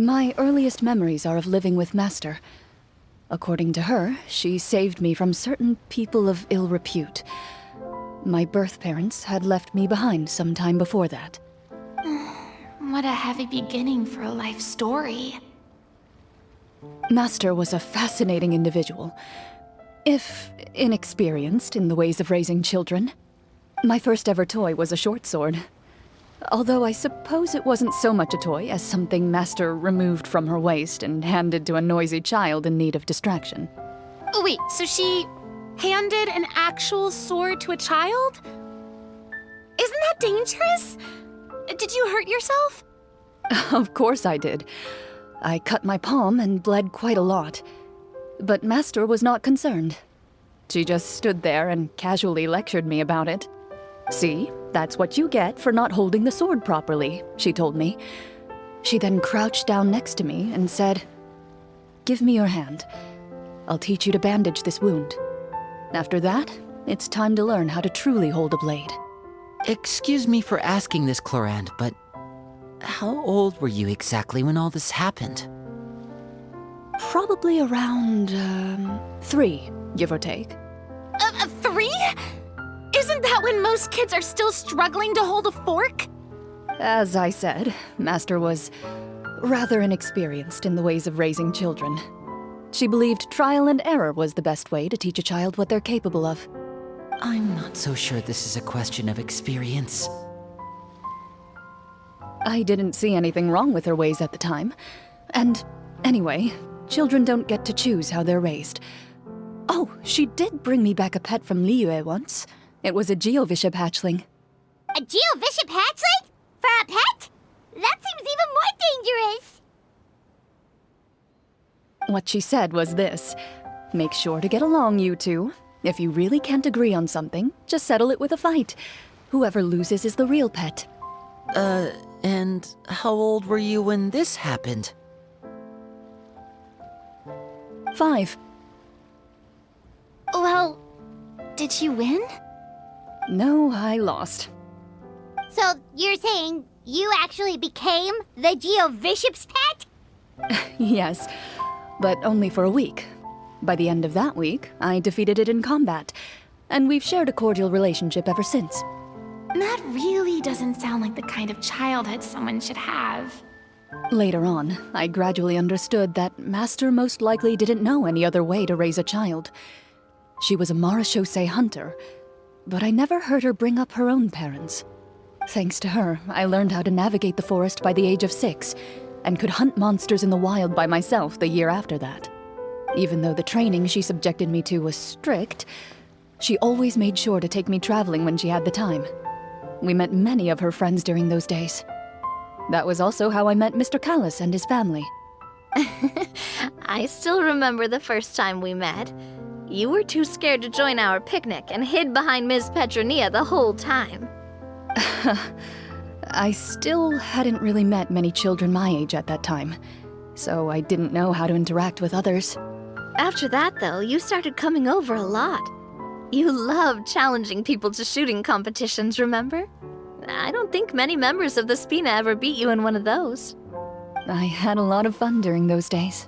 My earliest memories are of living with Master. According to her, she saved me from certain people of ill repute. My birth parents had left me behind some time before that. What a heavy beginning for a life story. Master was a fascinating individual, if inexperienced in the ways of raising children. My first ever toy was a short sword. Although I suppose it wasn't so much a toy as something Master removed from her waist and handed to a noisy child in need of distraction. Oh, wait, so she handed an actual sword to a child? Isn't that dangerous? Did you hurt yourself? Of course I did. I cut my palm and bled quite a lot. But Master was not concerned. She just stood there and casually lectured me about it. "See, that's what you get for not holding the sword properly," she told me. She then crouched down next to me and said, "Give me your hand. I'll teach you to bandage this wound. After that, it's time to learn how to truly hold a blade." Excuse me for asking this, Clorinde, but how old were you exactly when all this happened? Probably around, 3, give or take. 3? Isn't that when most kids are still struggling to hold a fork? As I said, Master was rather inexperienced in the ways of raising children. She believed trial and error was the best way to teach a child what they're capable of. I'm not so sure this is a question of experience. I didn't see anything wrong with her ways at the time. And anyway, children don't get to choose how they're raised. Oh, she did bring me back a pet from Liyue once. It was a Geovishap hatchling. A Geovishap hatchling? For a pet? That seems even more dangerous. What she said was this: "Make sure to get along, you two. If you really can't agree on something, just settle it with a fight. Whoever loses is the real pet." And how old were you when this happened? 5. Well, did you win? No, I lost. So you're saying you actually became the Geovishap's pet? Yes, but only for a week. By the end of that week, I defeated it in combat, and we've shared a cordial relationship ever since. That really doesn't sound like the kind of childhood someone should have. Later on, I gradually understood that Master most likely didn't know any other way to raise a child. She was a marechaussee hunter, but I never heard her bring up her own parents. Thanks to her, I learned how to navigate the forest by the age of 6, and could hunt monsters in the wild by myself the year after that. Even though the training she subjected me to was strict, she always made sure to take me traveling when she had the time. We met many of her friends during those days. That was also how I met Mr. Callis and his family. I still remember the first time we met. You were too scared to join our picnic and hid behind Ms. Petronia the whole time. I still hadn't really met many children my age at that time, so I didn't know how to interact with others. After that, though, you started coming over a lot. You loved challenging people to shooting competitions, remember? I don't think many members of the Spina ever beat you in one of those. I had a lot of fun during those days.